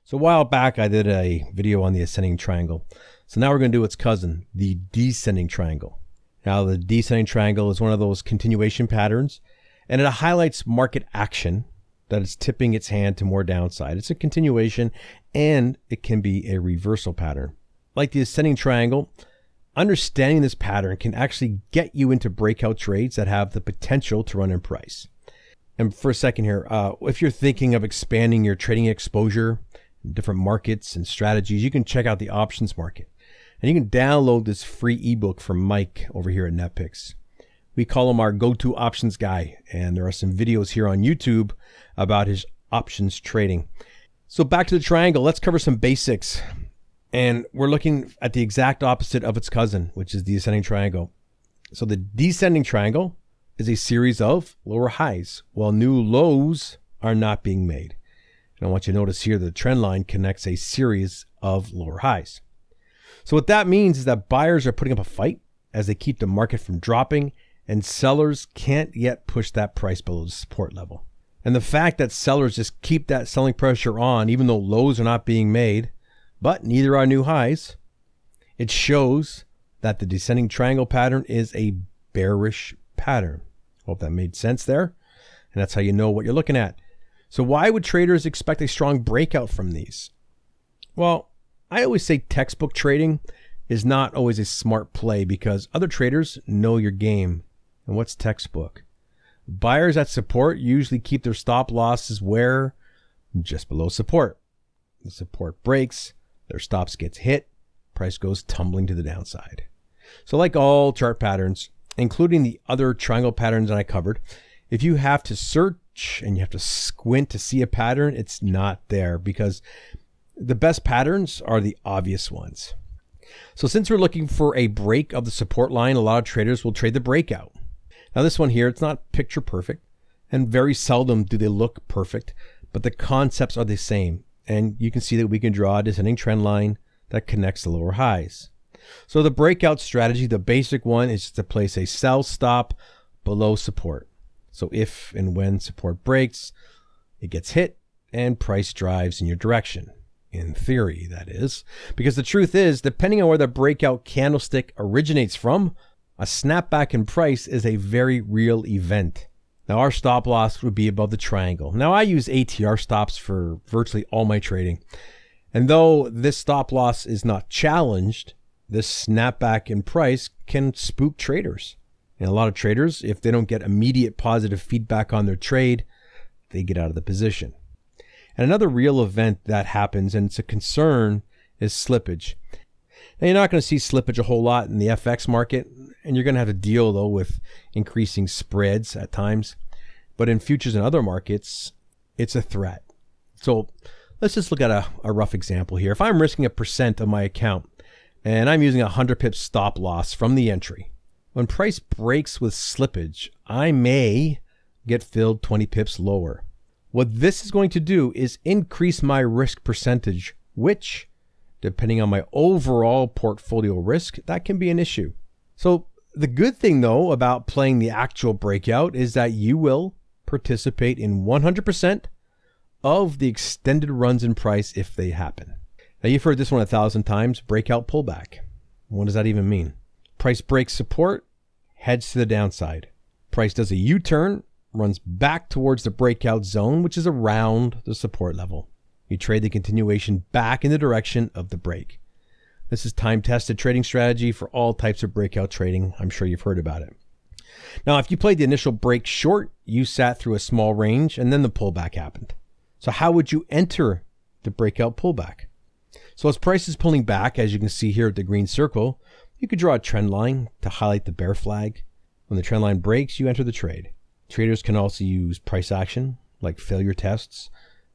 So a while back, I did a video on the ascending triangle. So now we're going to do its cousin, the descending triangle. Now the descending triangle is one of those continuation patterns, and it highlights market action that is tipping its hand to more downside. It's a continuation, and it can be a reversal pattern. Like the ascending triangle, understanding this pattern can actually get you into breakout trades that have the potential to run in price. And for a second here, if you're thinking of expanding your trading exposure, different markets and strategies, you can check out the options market. And you can download this free ebook from Mike over here at Netpicks. We call him our go-to options guy, and there are some videos here on YouTube about his options trading. So back to the triangle, let's cover some basics. And we're looking at the exact opposite of its cousin, which is the ascending triangle. So the descending triangle is a series of lower highs, while new lows are not being made. And I want you to notice here the trend line connects a series of lower highs. So what that means is that buyers are putting up a fight as they keep the market from dropping, and sellers can't yet push that price below the support level. And the fact that sellers just keep that selling pressure on, even though lows are not being made, but neither are new highs, it shows that the descending triangle pattern is a bearish pattern. Hope that made sense there. And that's how you know what you're looking at. So why would traders expect a strong breakout from these? Well, I always say textbook trading is not always a smart play because other traders know your game. And what's textbook? Buyers at support usually keep their stop losses where? Just below support. The support breaks, their stops gets hit, price goes tumbling to the downside. So like all chart patterns, including the other triangle patterns that I covered, if you have to search and you have to squint to see a pattern, it's not there because the best patterns are the obvious ones. So since we're looking for a break of the support line, a lot of traders will trade the breakout. Now this one here, it's not picture perfect, and very seldom do they look perfect, but the concepts are the same. And you can see that we can draw a descending trend line that connects the lower highs. So the breakout strategy, the basic one, is to place a sell stop below support. So if and when support breaks, it gets hit and price drives in your direction. In theory, that is. Because the truth is, depending on where the breakout candlestick originates from, a snapback in price is a very real event. Now our stop loss would be above the triangle. Now I use ATR stops for virtually all my trading. And though this stop loss is not challenged, this snapback in price can spook traders. And a lot of traders, if they don't get immediate positive feedback on their trade, they get out of the position. And another real event that happens, and it's a concern, is slippage. Now you're not going to see slippage a whole lot in the FX market, and you're going to have to deal though with increasing spreads at times. But in futures and other markets, it's a threat. So let's just look at a rough example here. If I'm risking 1% of my account and I'm using a 100 pip stop loss from the entry, when price breaks with slippage, I may get filled 20 pips lower. What this is going to do is increase my risk percentage, which, depending on my overall portfolio risk, that can be an issue. So the good thing though about playing the actual breakout is that you will participate in 100% of the extended runs in price if they happen. Now you've heard this one 1,000 times, breakout pullback. What does that even mean? Price breaks support, heads to the downside. Price does a U-turn, runs back towards the breakout zone, which is around the support level. You trade the continuation back in the direction of the break. This is time-tested trading strategy for all types of breakout trading. I'm sure you've heard about it. Now, if you played the initial break short, you sat through a small range and then the pullback happened. So how would you enter the breakout pullback? So as price is pulling back, as you can see here at the green circle, you could draw a trend line to highlight the bear flag. When the trend line breaks, you enter the trade. Traders can also use price action, like failure tests,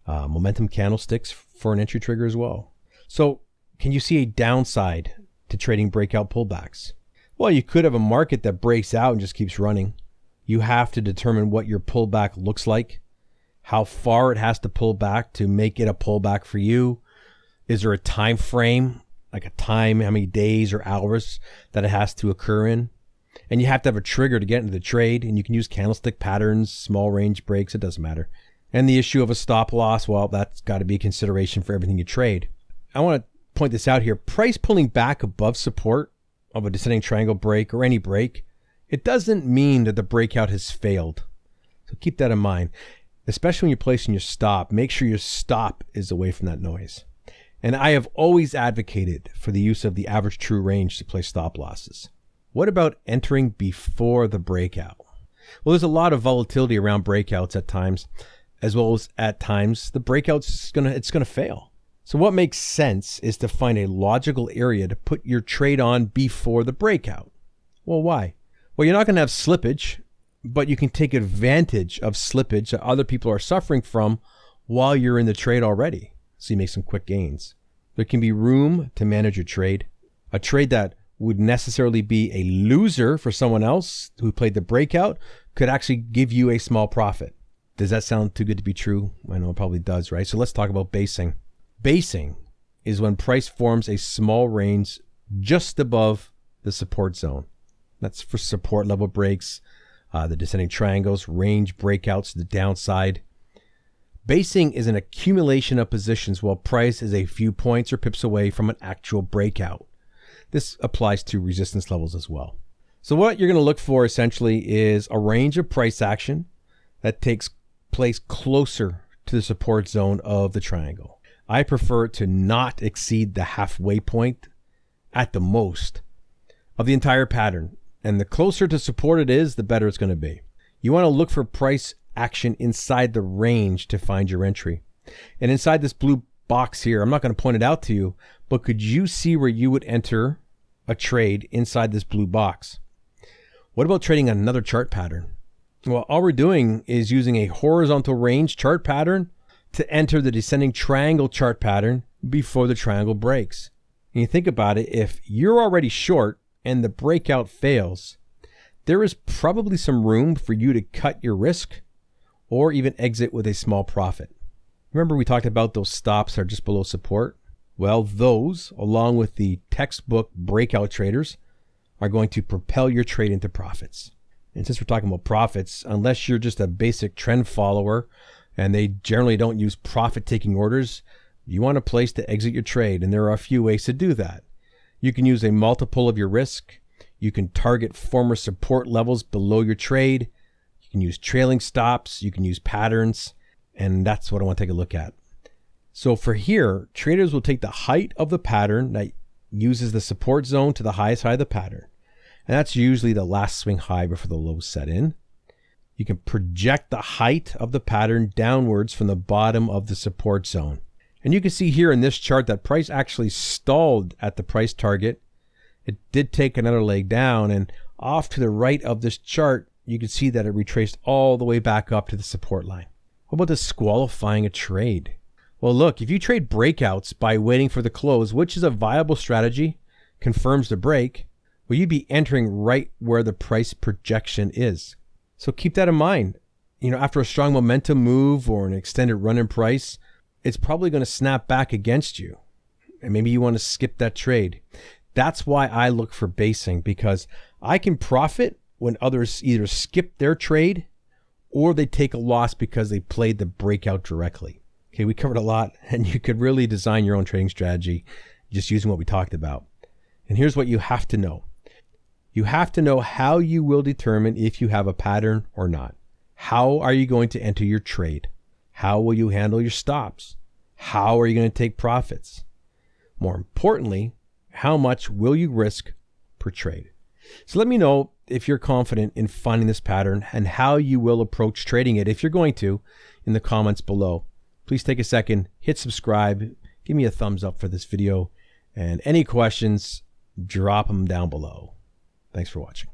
momentum candlesticks for an entry trigger as well. So can you see a downside to trading breakout pullbacks? Well, you could have a market that breaks out and just keeps running. You have to determine what your pullback looks like, how far it has to pull back to make it a pullback for you. Is there a time frame, like a time, how many days or hours that it has to occur in? And you have to have a trigger to get into the trade, and you can use candlestick patterns, small range breaks, it doesn't matter. And the issue of a stop loss, well, that's got to be a consideration for everything you trade. I want to point this out here. Price pulling back above support of a descending triangle break or any break, it doesn't mean that the breakout has failed. So keep that in mind. Especially when you're placing your stop, make sure your stop is away from that noise. And I have always advocated for the use of the average true range to place stop losses. What about entering before the breakout? Well, there's a lot of volatility around breakouts at times, as well as at times the breakout's gonna fail. So what makes sense is to find a logical area to put your trade on before the breakout. Well, why? Well, you're not gonna have slippage, but you can take advantage of slippage that other people are suffering from while you're in the trade already. So you make some quick gains. There can be room to manage your trade. A trade that would necessarily be a loser for someone else who played the breakout could actually give you a small profit. Does that sound too good to be true? I know it probably does, right? So let's talk about basing. Basing is when price forms a small range just above the support zone. That's for support level breaks, the descending triangles, range breakouts to the downside. Basing is an accumulation of positions while price is a few points or pips away from an actual breakout. This applies to resistance levels as well. So what you're going to look for essentially is a range of price action that takes place closer to the support zone of the triangle. I prefer to not exceed the halfway point at the most of the entire pattern. And the closer to support it is, the better it's going to be. You want to look for price action inside the range to find your entry. And inside this blue box here, I'm not going to point it out to you, but could you see where you would enter a trade inside this blue box? What about trading another chart pattern? Well, all we're doing is using a horizontal range chart pattern to enter the descending triangle chart pattern before the triangle breaks. And you think about it, if you're already short and the breakout fails, there is probably some room for you to cut your risk or even exit with a small profit. Remember we talked about those stops are just below support? Well, those, along with the textbook breakout traders, are going to propel your trade into profits. And since we're talking about profits, unless you're just a basic trend follower and they generally don't use profit-taking orders, you want a place to exit your trade, and there are a few ways to do that. You can use a multiple of your risk. You can target former support levels below your trade. You can use trailing stops. You can use patterns, and that's what I want to take a look at. So for here, traders will take the height of the pattern that uses the support zone to the highest high of the pattern. And that's usually the last swing high before the lows set in. You can project the height of the pattern downwards from the bottom of the support zone. And you can see here in this chart that price actually stalled at the price target. It did take another leg down, and off to the right of this chart, you can see that it retraced all the way back up to the support line. What about disqualifying a trade? Well, look, if you trade breakouts by waiting for the close, which is a viable strategy, confirms the break, well, you'd be entering right where the price projection is. So keep that in mind. After a strong momentum move or an extended run in price, it's probably going to snap back against you. And maybe you want to skip that trade. That's why I look for basing, because I can profit when others either skip their trade or they take a loss because they played the breakout directly. Okay, we covered a lot, and you could really design your own trading strategy just using what we talked about. And here's what you have to know. You have to know how you will determine if you have a pattern or not. How are you going to enter your trade? How will you handle your stops? How are you going to take profits? More importantly, how much will you risk per trade? So let me know if you're confident in finding this pattern and how you will approach trading it, if you're going to, in the comments below. Please take a second, hit subscribe, give me a thumbs up for this video, and any questions, drop them down below. Thanks for watching.